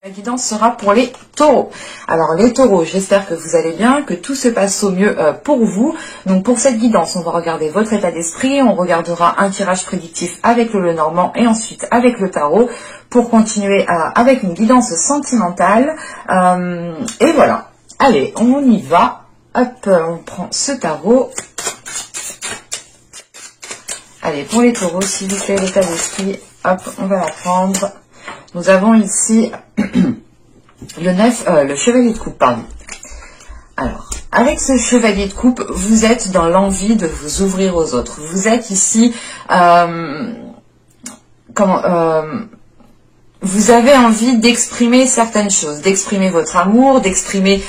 La guidance sera pour les taureaux. Alors les taureaux, j'espère que vous allez bien, que tout se passe au mieux pour vous. Donc pour cette guidance, on va regarder votre état d'esprit, on regardera un tirage prédictif avec le Lenormand et ensuite avec le tarot pour continuer avec une guidance sentimentale. Et voilà, allez, on y va. Hop, on prend ce tarot. Allez, pour les taureaux, s'il vous plaît, l'état d'esprit, hop, on va la prendre. Nous avons ici le chevalier de coupe, pardon. Alors, avec ce chevalier de coupe, vous êtes dans l'envie de vous ouvrir aux autres. Vous êtes ici, vous avez envie d'exprimer certaines choses, d'exprimer votre amour, d'exprimer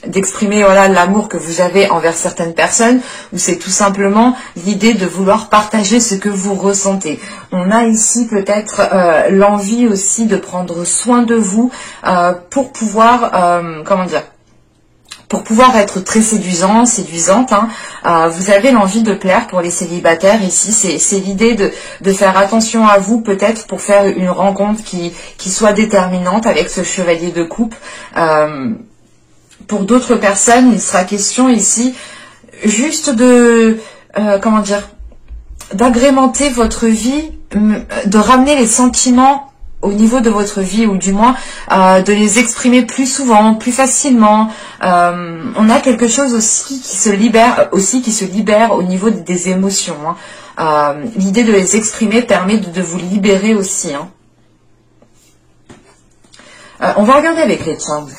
d'exprimer voilà l'amour que vous avez envers certaines personnes, ou c'est tout simplement l'idée de vouloir partager ce que vous ressentez. On a ici peut-être l'envie aussi de prendre soin de vous pour pouvoir pour pouvoir être très séduisant, séduisante, hein. Vous avez l'envie de plaire pour les célibataires ici. C'est l'idée de faire attention à vous peut-être pour faire une rencontre qui soit déterminante avec ce chevalier de coupe. Pour d'autres personnes, il sera question ici juste de d'agrémenter votre vie, de ramener les sentiments au niveau de votre vie, ou du moins de les exprimer plus souvent, plus facilement. On a quelque chose aussi qui se libère au niveau des émotions, hein. L'idée de les exprimer permet de vous libérer aussi, hein. On va regarder avec les charms.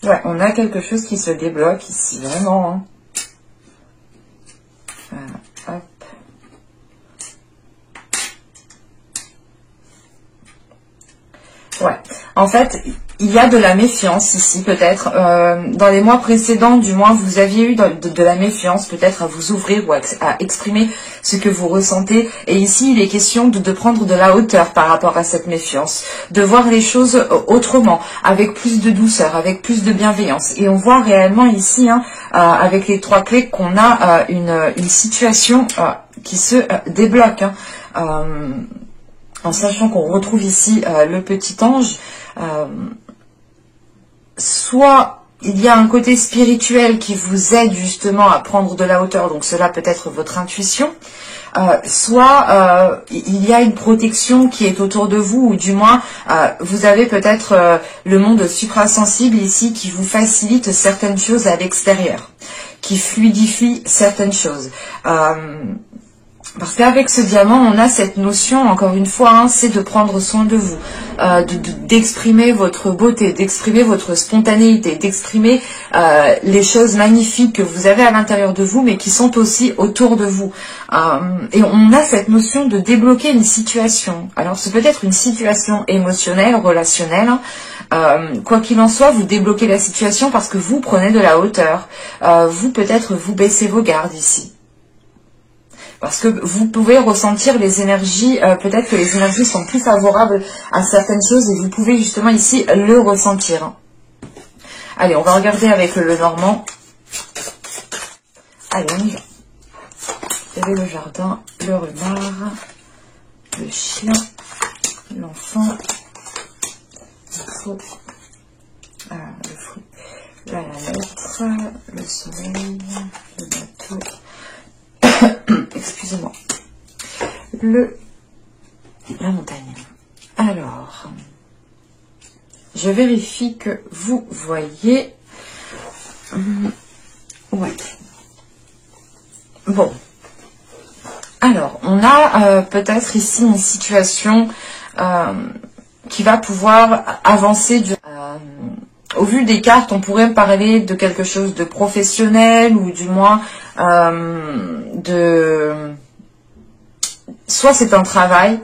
Ouais, on a quelque chose qui se débloque ici, vraiment, hein. Hop. Ouais, en fait, il y a de la méfiance ici, peut-être. Dans les mois précédents, du moins, vous aviez eu de la méfiance, peut-être à vous ouvrir ou à exprimer ce que vous ressentez. Et ici, il est question de prendre de la hauteur par rapport à cette méfiance, de voir les choses autrement, avec plus de douceur, avec plus de bienveillance. Et on voit réellement ici, hein, avec les trois clés, qu'on a une situation qui se débloque, hein. En sachant qu'on retrouve ici le petit ange, soit il y a un côté spirituel qui vous aide justement à prendre de la hauteur, donc cela peut être votre intuition, soit il y a une protection qui est autour de vous, ou du moins vous avez peut-être le monde suprasensible ici qui vous facilite certaines choses à l'extérieur, qui fluidifie certaines choses. Parce qu'avec ce diamant, on a cette notion, encore une fois, hein, c'est de prendre soin de vous, d'exprimer votre beauté, d'exprimer votre spontanéité, d'exprimer les choses magnifiques que vous avez à l'intérieur de vous, mais qui sont aussi autour de vous. Et on a cette notion de débloquer une situation. Alors, c'est peut-être une situation émotionnelle, relationnelle, hein. Quoi qu'il en soit, vous débloquez la situation parce que vous prenez de la hauteur. Vous, peut-être, vous baissez vos gardes ici. Parce que vous pouvez ressentir les énergies, peut-être que les énergies sont plus favorables à certaines choses et vous pouvez justement ici le ressentir. Allez, on va regarder avec le Lenormand. Allez, on y va. Il y avait le jardin, le renard, le chien, l'enfant, le fruit, la lettre, le soleil, le bateau. Excusez-moi. La montagne. Alors, je vérifie que vous voyez. Ouais. Bon. Alors, on a peut-être ici une situation qui va pouvoir avancer au vu des cartes, on pourrait me parler de quelque chose de professionnel, ou du moins soit c'est un travail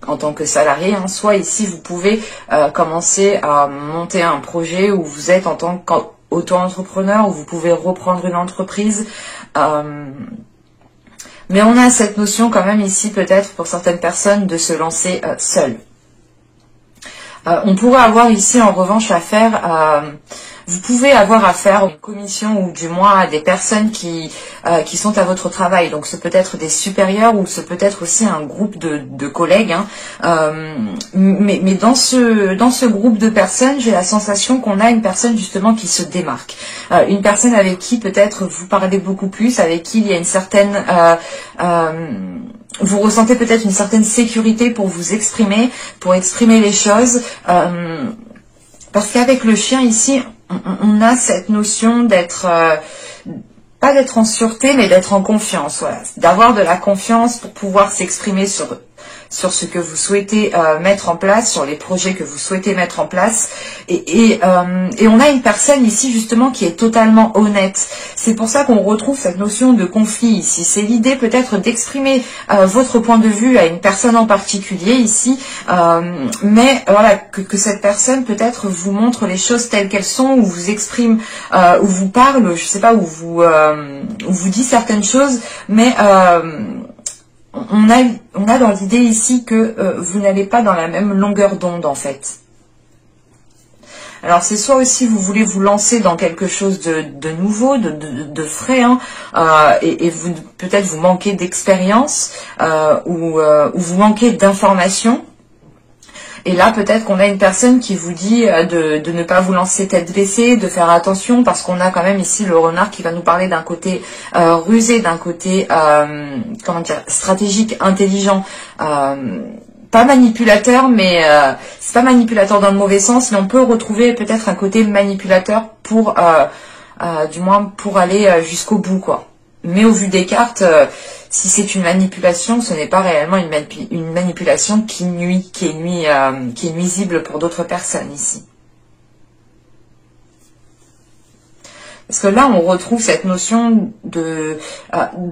en tant que salarié, hein, soit ici vous pouvez commencer à monter un projet où vous êtes en tant qu'auto-entrepreneur, où vous pouvez reprendre une entreprise. Mais on a cette notion quand même ici, peut-être pour certaines personnes, de se lancer seul. On pourrait avoir ici en revanche affaire Vous pouvez avoir affaire à une commission ou du moins à des personnes qui sont à votre travail. Donc ce peut être des supérieurs ou ce peut être aussi un groupe de collègues. Hein. Mais dans ce groupe de personnes, j'ai la sensation qu'on a une personne justement qui se démarque. Une personne avec qui peut-être vous parlez beaucoup plus, avec qui il y a une certaine... vous ressentez peut-être une certaine sécurité pour vous exprimer, pour exprimer les choses. Parce qu'avec le chien ici, on a cette notion d'être... pas d'être en sûreté, mais d'être en confiance. Voilà. D'avoir de la confiance pour pouvoir s'exprimer sur ce que vous souhaitez mettre en place, sur les projets que vous souhaitez mettre en place. Et on a une personne ici justement qui est totalement honnête. C'est pour ça qu'on retrouve cette notion de conflit ici. C'est l'idée peut-être d'exprimer votre point de vue à une personne en particulier ici, mais voilà que cette personne peut-être vous montre les choses telles qu'elles sont, ou vous exprime, ou vous parle, je sais pas, ou vous dit certaines choses, mais on a dans l'idée ici que vous n'allez pas dans la même longueur d'onde en fait. Alors c'est soit aussi vous voulez vous lancer dans quelque chose de nouveau, de frais, hein, et vous peut-être vous manquez d'expérience ou vous manquez d'informations. Et là, peut-être qu'on a une personne qui vous dit de ne pas vous lancer tête baissée, de faire attention, parce qu'on a quand même ici le renard qui va nous parler d'un côté rusé, d'un côté comment dire, stratégique, intelligent, pas manipulateur, mais c'est pas manipulateur dans le mauvais sens, mais on peut retrouver peut-être un côté manipulateur pour, du moins pour aller jusqu'au bout, quoi. Mais au vu des cartes, si c'est une manipulation, ce n'est pas réellement une manipulation qui nuit, qui est nuisible pour d'autres personnes ici. Parce que là, on retrouve cette notion de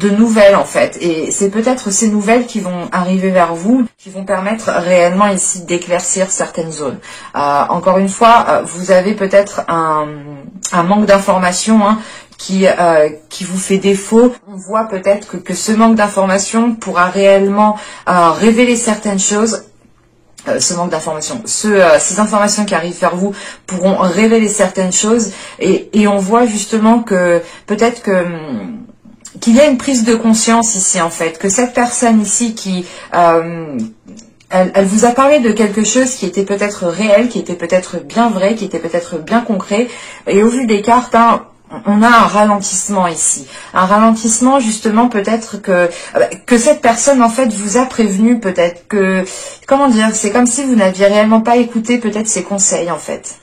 nouvelles, en fait. Et c'est peut-être ces nouvelles qui vont arriver vers vous, qui vont permettre réellement ici d'éclaircir certaines zones. Encore une fois, vous avez peut-être un manque d'informations, hein, qui vous fait défaut. On voit peut-être que ce manque d'information pourra réellement révéler certaines choses. Ce manque d'informations, ces informations qui arrivent vers vous pourront révéler certaines choses, et on voit justement que peut-être qu'il y a une prise de conscience ici en fait, que cette personne ici qui elle vous a parlé de quelque chose qui était peut-être réel, qui était peut-être bien vrai, qui était peut-être bien concret, et au vu des cartes, hein, on a un ralentissement ici. Un ralentissement justement peut-être que cette personne en fait vous a prévenu, peut-être que, comment dire, c'est comme si vous n'aviez réellement pas écouté peut-être ses conseils en fait.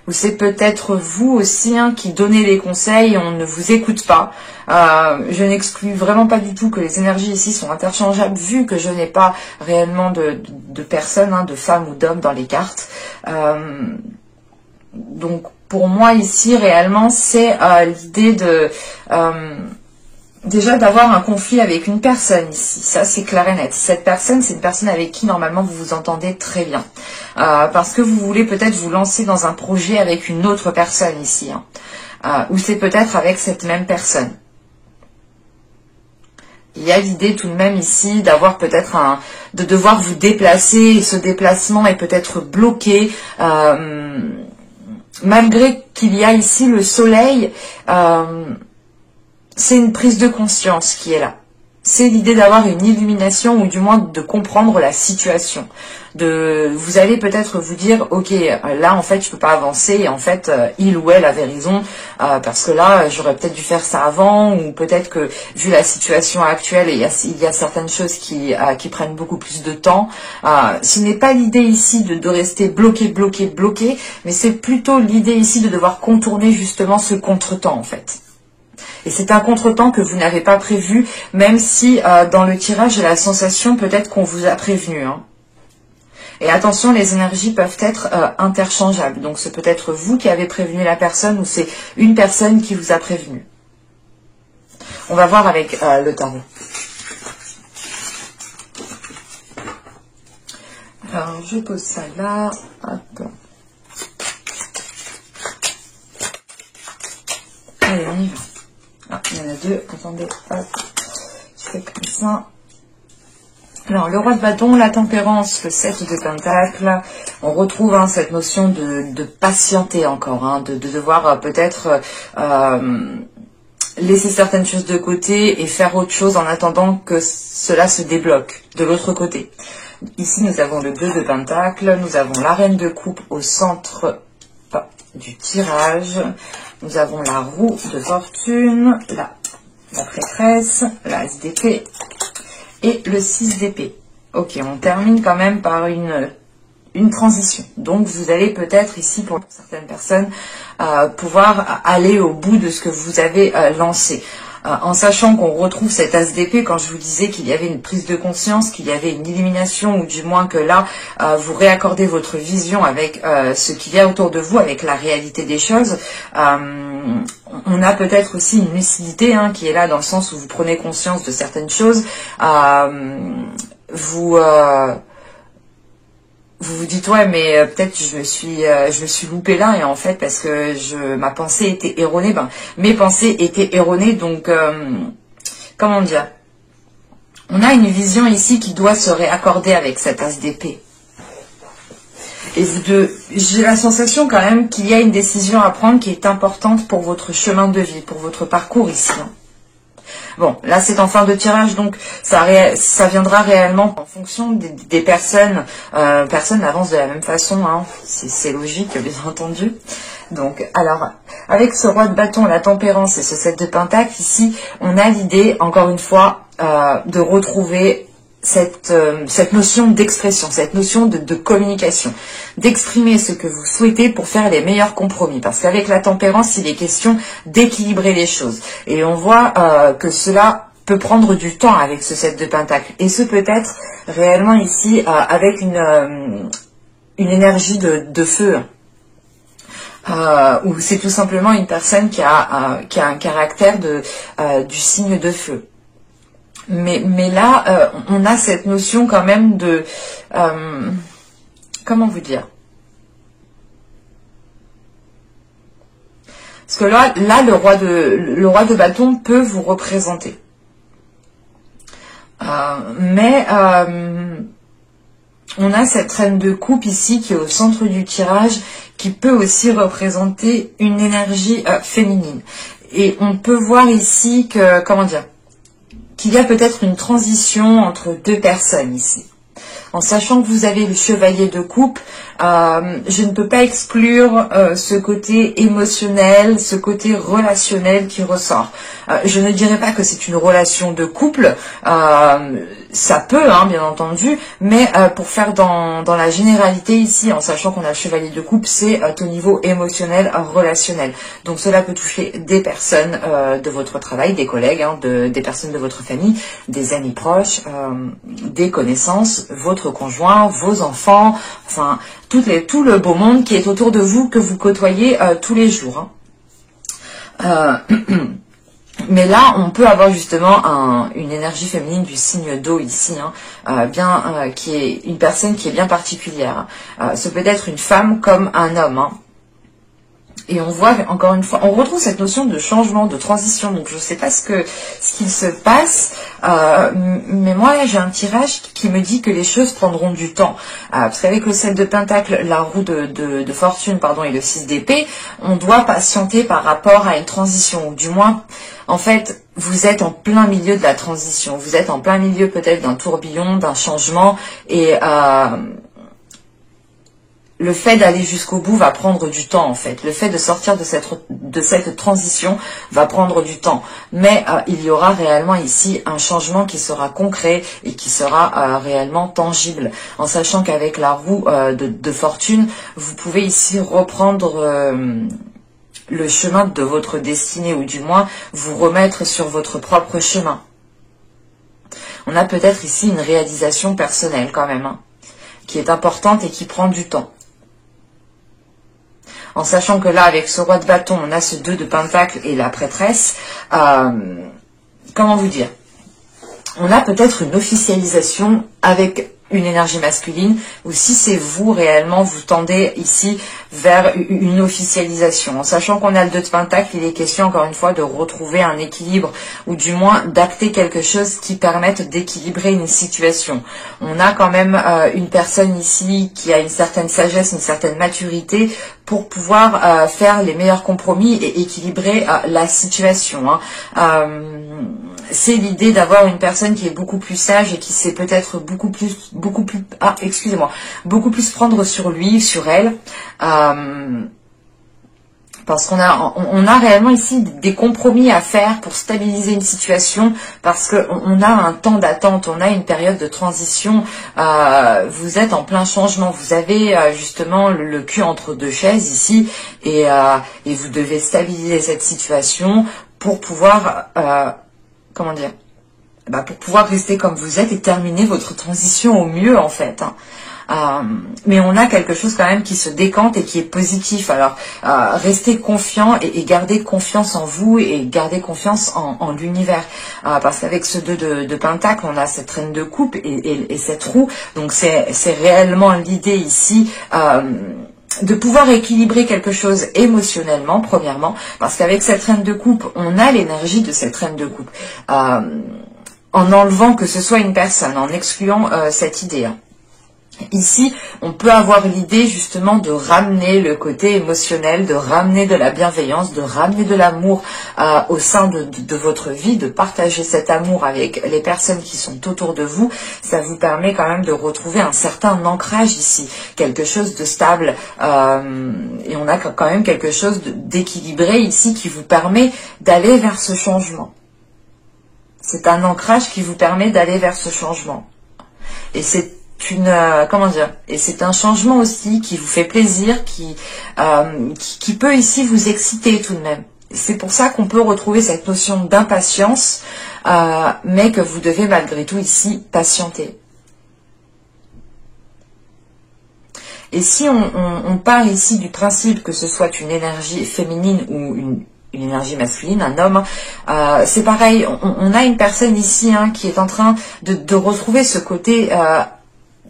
Ou c'est peut-être vous aussi, hein, qui donnez les conseils et on ne vous écoute pas. Je n'exclus vraiment pas du tout que les énergies ici sont interchangeables vu que je n'ai pas réellement de personnes, hein, de femmes ou d'hommes dans les cartes. Donc pour moi ici réellement c'est l'idée de déjà d'avoir un conflit avec une personne ici, ça c'est clair et net. Cette personne, c'est une personne avec qui normalement vous vous entendez très bien, parce que vous voulez peut-être vous lancer dans un projet avec une autre personne ici, hein, ou c'est peut-être avec cette même personne. Il y a l'idée tout de même ici d'avoir peut-être de devoir vous déplacer, et ce déplacement est peut-être bloqué, malgré qu'il y a ici le soleil, c'est une prise de conscience qui est là. C'est l'idée d'avoir une illumination, ou du moins de comprendre la situation. Vous allez peut-être vous dire, ok, là en fait je peux pas avancer, et en fait il ou elle avait raison, parce que là j'aurais peut-être dû faire ça avant, ou peut-être que vu la situation actuelle, il y a certaines choses qui prennent beaucoup plus de temps. Ce n'est pas l'idée ici de rester bloqué, mais c'est plutôt l'idée ici de devoir contourner justement ce contretemps en fait. Et c'est un contretemps que vous n'avez pas prévu, même si dans le tirage, j'ai la sensation peut-être qu'on vous a prévenu, hein. Et attention, les énergies peuvent être interchangeables. Donc c'est peut-être vous qui avez prévenu la personne, ou c'est une personne qui vous a prévenu. On va voir avec le tarot. Alors je pose ça là. Hop. Allez, on y va. Ah, il y en a deux. Attendez, hop. Je fais comme ça. Alors, le roi de bâton, la tempérance, le 7 de pentacle, on retrouve cette notion de patienter encore, de devoir peut-être laisser certaines choses de côté et faire autre chose en attendant que cela se débloque de l'autre côté. Ici, nous avons le 2 de pentacle, nous avons la reine de coupe au centre du tirage, nous avons la roue de fortune, la prêtresse, la as d'épée et le 6 d'épée. Ok, on termine quand même par une transition. Donc vous allez peut-être ici, pour certaines personnes, pouvoir aller au bout de ce que vous avez lancé. En sachant qu'on retrouve cette as d'épée, quand je vous disais qu'il y avait une prise de conscience, qu'il y avait une illumination, ou du moins que là, vous réaccordez votre vision avec ce qu'il y a autour de vous, avec la réalité des choses. On a peut-être aussi une lucidité qui est là dans le sens où vous prenez conscience de certaines choses. Vous vous dites ouais mais peut-être je me suis loupé là et en fait parce que ma pensée était erronée, mes pensées étaient erronées, donc comment dire, on a une vision ici qui doit se réaccorder avec cette as d'épée. Et j'ai la sensation quand même qu'il y a une décision à prendre qui est importante pour votre chemin de vie, pour votre parcours ici. Bon, là c'est en fin de tirage, donc ça viendra réellement en fonction des personnes. Personne n'avance de la même façon, c'est logique bien entendu. Donc, alors, avec ce roi de bâton, la tempérance et ce 7 de pentacle, ici, on a l'idée, encore une fois, de retrouver cette notion d'expression, cette notion de communication, d'exprimer ce que vous souhaitez pour faire les meilleurs compromis. Parce qu'avec la tempérance, il est question d'équilibrer les choses. Et on voit que cela peut prendre du temps avec ce 7 de pentacle. Et ce peut être réellement ici avec une énergie de feu. Ou c'est tout simplement une personne qui a un caractère du signe de feu. Mais là, on a cette notion quand même de... comment vous dire? Parce que là le roi de bâton peut vous représenter. Mais on a cette reine de coupe ici qui est au centre du tirage, qui peut aussi représenter une énergie féminine. Et on peut voir ici que, comment dire, qu'il y a peut-être une transition entre deux personnes ici. En sachant que vous avez le chevalier de coupe, je ne peux pas exclure ce côté émotionnel, ce côté relationnel qui ressort. Je ne dirais pas que c'est une relation de couple, ça peut, bien entendu, mais pour faire dans la généralité ici, en sachant qu'on a le chevalier de coupe, c'est au niveau émotionnel, relationnel. Donc cela peut toucher des personnes de votre travail, des collègues, des personnes de votre famille, des amis proches, des connaissances, votre conjoint, vos enfants, enfin tout le beau monde qui est autour de vous, que vous côtoyez tous les jours. Mais là, on peut avoir justement une énergie féminine du signe d'eau ici, qui est une personne qui est bien particulière. Ce peut être une femme comme un homme. Et on voit, encore une fois, on retrouve cette notion de changement, de transition. Donc je ne sais pas ce qu'il se passe, mais moi là j'ai un tirage qui me dit que les choses prendront du temps. Parce qu'avec le 7 de pentacle, la roue de fortune, et le 6 d'épée, on doit patienter par rapport à une transition. Ou du moins, en fait, vous êtes en plein milieu de la transition. Vous êtes en plein milieu peut-être d'un tourbillon, d'un changement. Et... le fait d'aller jusqu'au bout va prendre du temps en fait. Le fait de sortir de cette transition va prendre du temps. Mais il y aura réellement ici un changement qui sera concret et qui sera réellement tangible. En sachant qu'avec la roue de fortune, vous pouvez ici reprendre le chemin de votre destinée, ou du moins vous remettre sur votre propre chemin. On a peut-être ici une réalisation personnelle quand même, qui est importante et qui prend du temps. En sachant que là, avec ce roi de bâton, on a ce 2 de pentacle et la prêtresse. Comment vous dire? On a peut-être une officialisation avec une énergie masculine, ou si c'est vous réellement, vous tendez ici vers une officialisation. En sachant qu'on a le 2 de Pentacle, il est question encore une fois de retrouver un équilibre, ou du moins d'acter quelque chose qui permette d'équilibrer une situation. On a quand même une personne ici qui a une certaine sagesse, une certaine maturité pour pouvoir faire les meilleurs compromis et équilibrer la situation. C'est l'idée d'avoir une personne qui est beaucoup plus sage et qui sait peut-être beaucoup plus prendre sur lui, sur elle, parce qu'on a réellement ici des compromis à faire pour stabiliser une situation, parce qu'on a un temps d'attente, on a une période de transition, vous êtes en plein changement, vous avez justement le cul entre deux chaises ici, et vous devez stabiliser cette situation pour pouvoir, comment dire, pour pouvoir rester comme vous êtes et terminer votre transition au mieux en fait. Mais on a quelque chose quand même qui se décante et qui est positif. Alors restez confiant et gardez confiance en vous et gardez confiance en l'univers, parce qu'avec ce 2 de Pentacle, on a cette reine de coupe et cette roue. Donc c'est réellement l'idée ici de pouvoir équilibrer quelque chose émotionnellement, premièrement, parce qu'avec cette reine de coupe, on a l'énergie de cette reine de coupe, en enlevant que ce soit une personne, en excluant cette idée. Ici, on peut avoir l'idée justement de ramener le côté émotionnel, de ramener de la bienveillance, de ramener de l'amour au sein de votre vie, de partager cet amour avec les personnes qui sont autour de vous. Ça vous permet quand même de retrouver un certain ancrage ici, quelque chose de stable, et on a quand même quelque chose d'équilibré ici qui vous permet d'aller vers ce changement. C'est un ancrage qui vous permet d'aller vers ce changement. Et c'est et c'est un changement aussi qui vous fait plaisir, qui peut ici vous exciter tout de même. C'est pour ça qu'on peut retrouver cette notion d'impatience, mais que vous devez malgré tout ici patienter. Et si on part ici du principe que ce soit une énergie féminine ou une énergie masculine, un homme, c'est pareil, on a une personne ici qui est en train de retrouver ce côté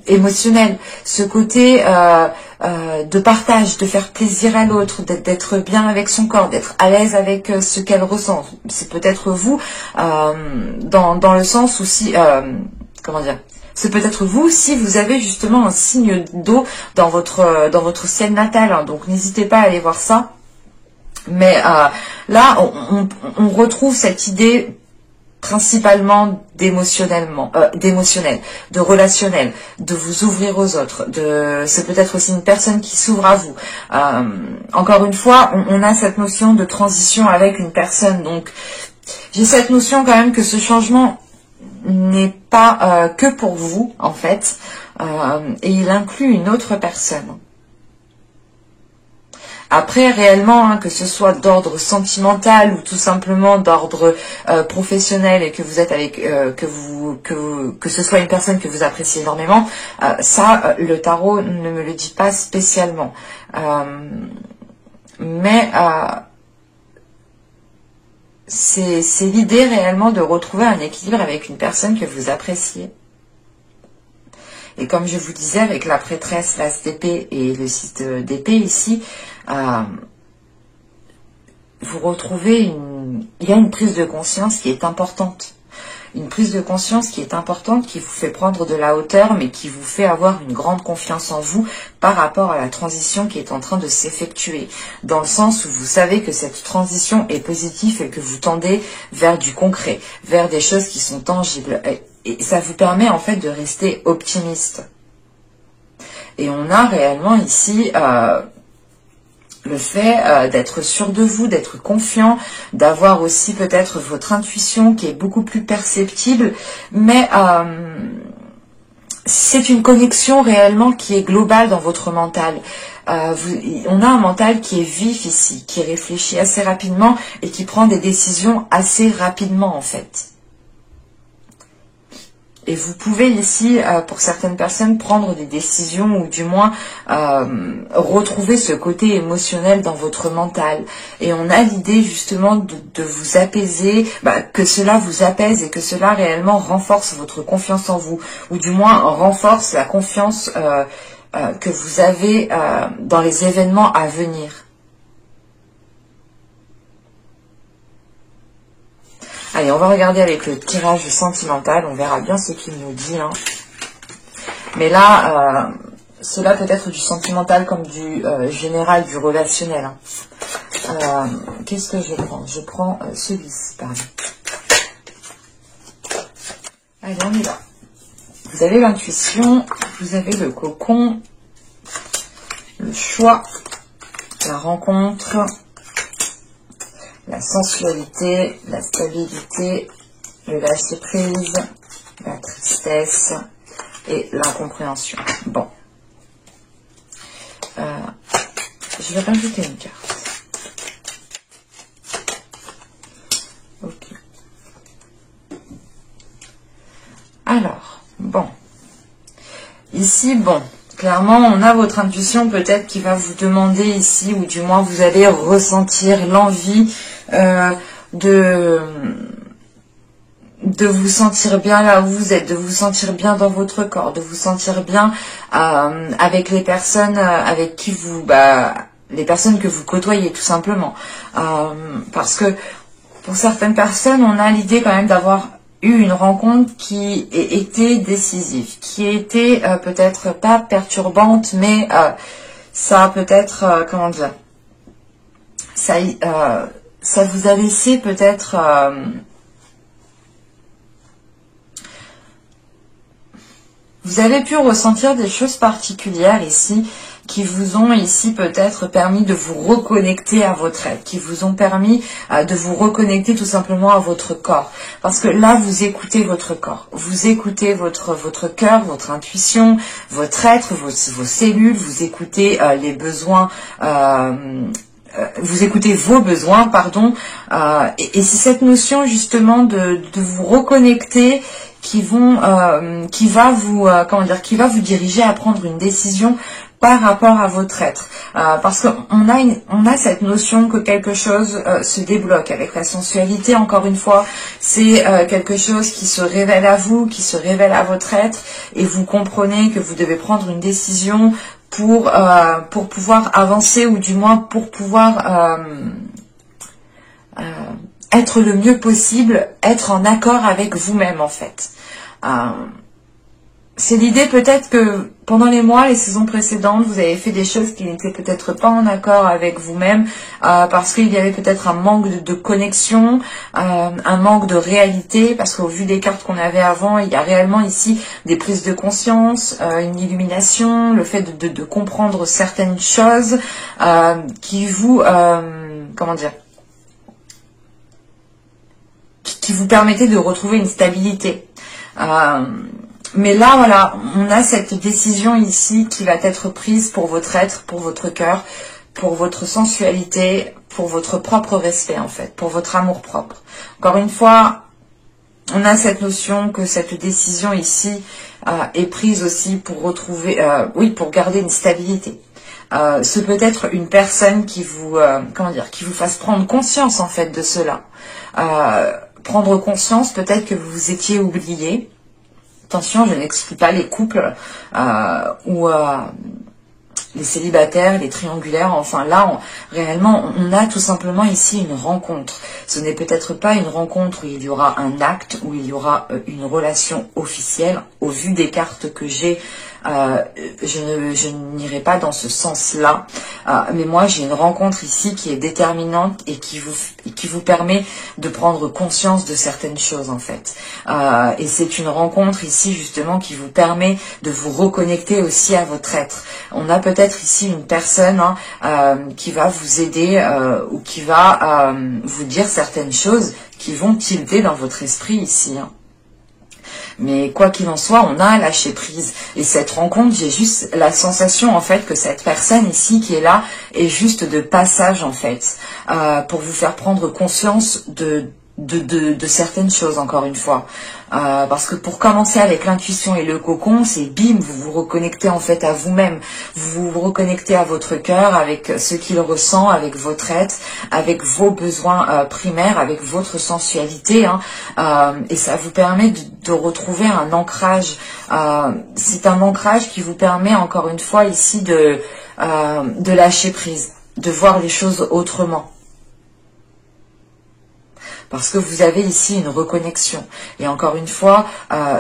émotionnel, ce côté de partage, de faire plaisir à l'autre, d'être bien avec son corps, d'être à l'aise avec ce qu'elle ressent. C'est peut-être vous, dans le sens où si, comment dire, c'est peut-être vous si vous avez justement un signe d'eau dans votre ciel natal, donc n'hésitez pas à aller voir ça. Mais là, on retrouve cette idée principalement d'émotionnel, de relationnel, de vous ouvrir aux autres, c'est peut-être aussi une personne qui s'ouvre à vous. Encore une fois, on a cette notion de transition avec une personne, donc j'ai cette notion quand même que ce changement n'est pas que pour vous en fait, et il inclut une autre personne. Après, réellement, que ce soit d'ordre sentimental ou tout simplement d'ordre professionnel et que vous êtes avec, que ce soit une personne que vous appréciez énormément, ça, le tarot ne me le dit pas spécialement. Mais c'est l'idée réellement de retrouver un équilibre avec une personne que vous appréciez. Et comme je vous disais, avec la prêtresse, l'as d'épée et le 6 d'épée ici, vous retrouvez il y a une prise de conscience qui est importante. Une prise de conscience qui est importante, qui vous fait prendre de la hauteur, mais qui vous fait avoir une grande confiance en vous par rapport à la transition qui est en train de s'effectuer. Dans le sens où vous savez que cette transition est positive et que vous tendez vers du concret, vers des choses qui sont tangibles. Et ça vous permet en fait de rester optimiste. Et on a réellement ici le fait d'être sûr de vous, d'être confiant, d'avoir aussi peut-être votre intuition qui est beaucoup plus perceptible, mais c'est une connexion réellement qui est globale dans votre mental. On a un mental qui est vif ici, qui réfléchit assez rapidement et qui prend des décisions assez rapidement en fait. Et vous pouvez ici, pour certaines personnes, prendre des décisions ou du moins retrouver ce côté émotionnel dans votre mental. Et on a l'idée justement de vous apaiser, que cela vous apaise et que cela réellement renforce votre confiance en vous. Ou du moins renforce la confiance que vous avez dans les événements à venir. Allez, on va regarder avec le tirage sentimental, on verra bien ce qu'il nous dit. Hein. Mais là, cela peut être du sentimental comme du général, du relationnel. Hein. Qu'est-ce que je prends? Je prends celui-ci, pardon. Allez, on y va. Vous avez l'intuition, vous avez le cocon, le choix, la rencontre, la sensualité, la stabilité, le lâcher-prise, la tristesse et l'incompréhension. Bon. Je vais rajouter une carte. Ok. Alors, bon. Ici, bon. Clairement, on a votre intuition peut-être qui va vous demander ici, ou du moins vous allez ressentir l'envie de vous sentir bien là où vous êtes, de vous sentir bien dans votre corps, de vous sentir bien avec les personnes avec qui vous, les personnes que vous côtoyez tout simplement. Parce que pour certaines personnes, on a l'idée quand même d'avoir eu une rencontre qui était décisive, qui était peut-être pas perturbante, mais ça a peut-être, comment dire, ça vous a laissé peut-être vous avez pu ressentir des choses particulières ici qui vous ont ici peut-être permis de vous reconnecter à votre être, qui vous ont permis de vous reconnecter tout simplement à votre corps. Parce que là, vous écoutez votre corps, vous écoutez votre cœur, votre intuition, votre être, vos cellules, vous écoutez les besoins, vous écoutez vos besoins, pardon, et c'est cette notion justement de vous reconnecter qui va vous diriger à prendre une décision par rapport à votre être, parce qu'on a cette notion que quelque chose se débloque avec la sensualité. Encore une fois, c'est quelque chose qui se révèle à vous, qui se révèle à votre être, et vous comprenez que vous devez prendre une décision pour pouvoir avancer, ou du moins pour pouvoir être le mieux possible, être en accord avec vous-même en fait. C'est l'idée peut-être que pendant les mois, les saisons précédentes, vous avez fait des choses qui n'étaient peut-être pas en accord avec vous-même, parce qu'il y avait peut-être un manque de connexion, un manque de réalité, parce qu'au vu des cartes qu'on avait avant, il y a réellement ici des prises de conscience, une illumination, le fait de comprendre certaines choses qui vous, comment dire, qui vous permettaient de retrouver une stabilité. Mais là, voilà, on a cette décision ici qui va être prise pour votre être, pour votre cœur, pour votre sensualité, pour votre propre respect en fait, pour votre amour propre. Encore une fois, on a cette notion que cette décision ici est prise aussi pour retrouver, pour garder une stabilité. Ce peut être une personne qui vous, qui vous fasse prendre conscience en fait de cela. Prendre conscience peut-être que vous vous étiez oublié. Attention, je n'exclus pas les couples ou les célibataires, les triangulaires. Enfin là, réellement, on a tout simplement ici une rencontre. Ce n'est peut-être pas une rencontre où il y aura un acte, où il y aura une relation officielle. Au vu des cartes que j'ai, je n'irai pas dans ce sens-là. Mais moi, j'ai une rencontre ici qui est déterminante et qui vous permet de prendre conscience de certaines choses, en fait. Et c'est une rencontre ici, justement, qui vous permet de vous reconnecter aussi à votre être. On a peut-être ici une personne qui va vous aider ou qui va vous dire certaines choses qui vont tilter dans votre esprit ici. Mais quoi qu'il en soit, on a un lâcher prise. Et cette rencontre, j'ai juste la sensation en fait que cette personne ici qui est là est juste de passage en fait, pour vous faire prendre conscience de de certaines choses, encore une fois. Parce que pour commencer avec l'intuition et le cocon, c'est bim, vous vous reconnectez en fait à vous-même, vous vous reconnectez à votre cœur, avec ce qu'il ressent, avec votre être, avec vos besoins primaires, avec votre sensualité, et ça vous permet de retrouver un ancrage. C'est un ancrage qui vous permet, encore une fois ici, de lâcher prise, de voir les choses autrement. Parce que vous avez ici une reconnexion. Et encore une fois,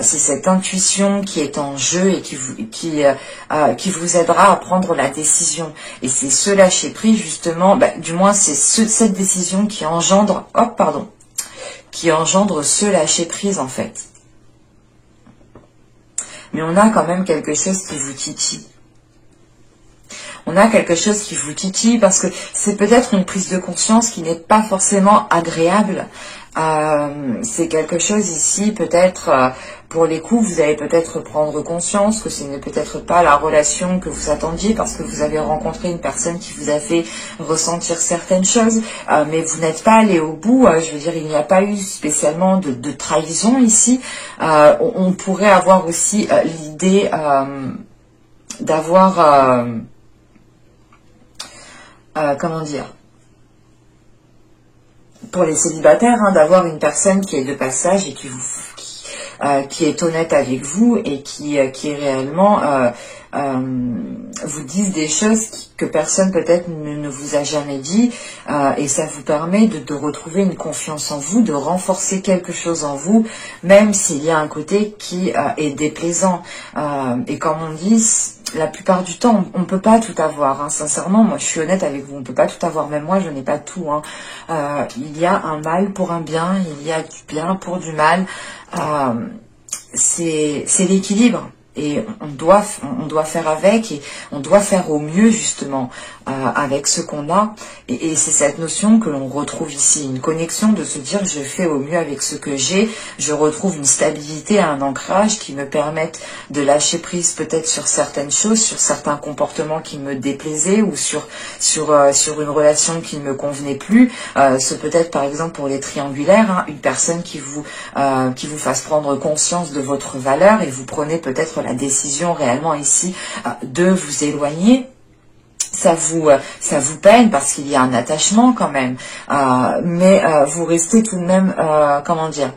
c'est cette intuition qui est en jeu et qui vous aidera à prendre la décision. Et c'est ce lâcher prise, justement, du moins c'est cette décision qui engendre, qui engendre ce lâcher prise en fait. Mais on a quand même quelque chose qui vous titille. On a quelque chose qui vous titille parce que c'est peut-être une prise de conscience qui n'est pas forcément agréable. C'est quelque chose ici, peut-être, pour les coups, vous allez peut-être prendre conscience que ce n'est peut-être pas la relation que vous attendiez parce que vous avez rencontré une personne qui vous a fait ressentir certaines choses, mais vous n'êtes pas allé au bout. Je veux dire, il n'y a pas eu spécialement de trahison ici. On pourrait avoir aussi l'idée d'avoir... comment dire, pour les célibataires, d'avoir une personne qui est de passage et qui est honnête avec vous et qui est réellement vous dise des choses que personne peut-être ne vous a jamais dit, et ça vous permet de retrouver une confiance en vous, de renforcer quelque chose en vous, même s'il y a un côté qui est déplaisant. Et comme on dit, la plupart du temps, on ne peut pas tout avoir. Sincèrement, moi je suis honnête avec vous, on ne peut pas tout avoir, même moi je n'ai pas tout. Il y a un mal pour un bien, il y a du bien pour du mal. C'est l'équilibre. Et on doit faire avec, et on doit faire au mieux justement avec ce qu'on a. Et c'est cette notion que l'on retrouve ici, une connexion de se dire je fais au mieux avec ce que j'ai, je retrouve une stabilité, un ancrage qui me permettent de lâcher prise peut-être sur certaines choses, sur certains comportements qui me déplaisaient ou sur une relation qui ne me convenait plus. C'est peut-être par exemple pour les triangulaires, une personne qui vous fasse prendre conscience de votre valeur et vous prenez peut-être la décision réellement ici de vous éloigner. Ça vous peine parce qu'il y a un attachement quand même, mais vous restez tout de même, comment dire,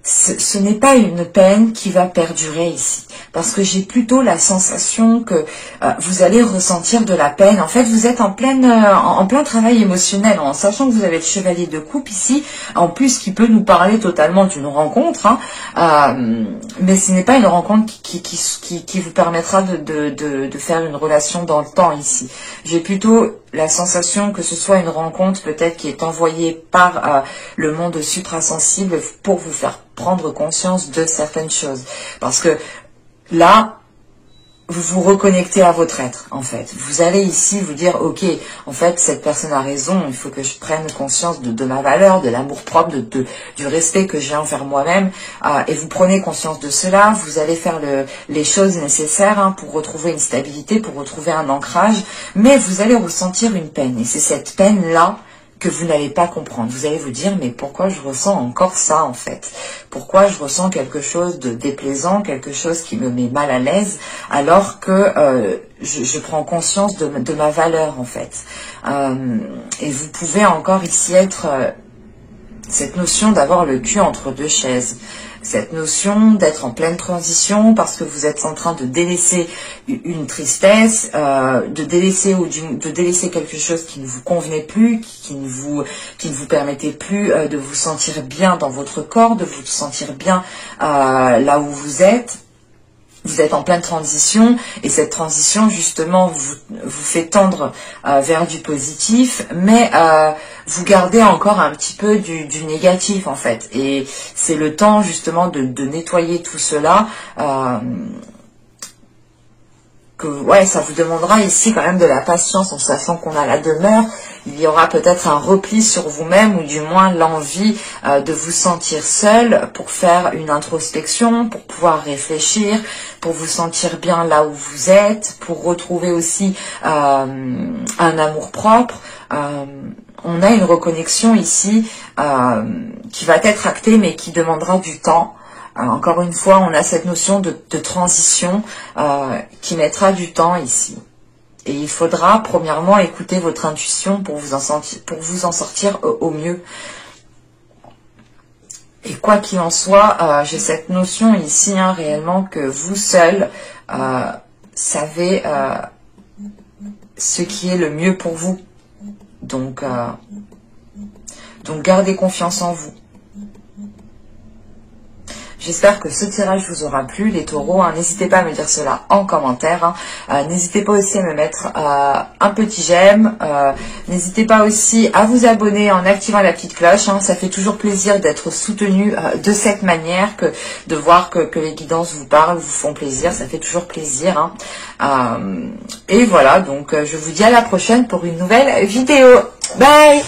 ce n'est pas une peine qui va perdurer ici, parce que j'ai plutôt la sensation que vous allez ressentir de la peine. En fait, vous êtes en plein travail émotionnel, en sachant que vous avez le chevalier de coupe ici, en plus qui peut nous parler totalement d'une rencontre, mais ce n'est pas une rencontre qui vous permettra de faire une relation dans le temps ici. J'ai plutôt la sensation que ce soit une rencontre peut-être qui est envoyée par le monde suprasensible pour vous faire prendre conscience de certaines choses. Parce que là, vous vous reconnectez à votre être, en fait. Vous allez ici vous dire, ok, en fait, cette personne a raison, il faut que je prenne conscience de ma valeur, de l'amour-propre, du respect que j'ai envers moi-même, et vous prenez conscience de cela, vous allez faire les choses nécessaires pour retrouver une stabilité, pour retrouver un ancrage, mais vous allez ressentir une peine, et c'est cette peine-là que vous n'allez pas comprendre. Vous allez vous dire, mais pourquoi je ressens encore ça en fait? Pourquoi je ressens quelque chose de déplaisant, quelque chose qui me met mal à l'aise, alors que je prends conscience de ma valeur en fait. Et vous pouvez encore ici être cette notion d'avoir le cul entre deux chaises. Cette notion d'être en pleine transition parce que vous êtes en train de délaisser une tristesse, de délaisser quelque chose qui ne vous convenait plus, qui ne vous permettait plus de vous sentir bien dans votre corps, de vous sentir bien là où vous êtes. Vous êtes en pleine transition et cette transition justement vous fait tendre vers du positif, mais vous gardez encore un petit peu du négatif en fait. Et c'est le temps justement de nettoyer tout cela. Ça vous demandera ici quand même de la patience en sachant qu'on a la demeure. Il y aura peut-être un repli sur vous-même ou du moins l'envie de vous sentir seul pour faire une introspection, pour pouvoir réfléchir, pour vous sentir bien là où vous êtes, pour retrouver aussi un amour-propre. on a une reconnexion ici qui va être actée, mais qui demandera du temps. Encore une fois, on a cette notion de transition qui mettra du temps ici. Et il faudra, premièrement, écouter votre intuition pour vous en sortir au mieux. Et quoi qu'il en soit, j'ai cette notion ici, réellement, que vous seul savez ce qui est le mieux pour vous. Donc gardez confiance en vous. J'espère que ce tirage vous aura plu, les taureaux. N'hésitez pas à me dire cela en commentaire. N'hésitez pas aussi à me mettre un petit j'aime. N'hésitez pas aussi à vous abonner en activant la petite cloche. Ça fait toujours plaisir d'être soutenu de cette manière, de voir que les guidances vous parlent, vous font plaisir. Ça fait toujours plaisir. Et voilà, donc je vous dis à la prochaine pour une nouvelle vidéo. Bye!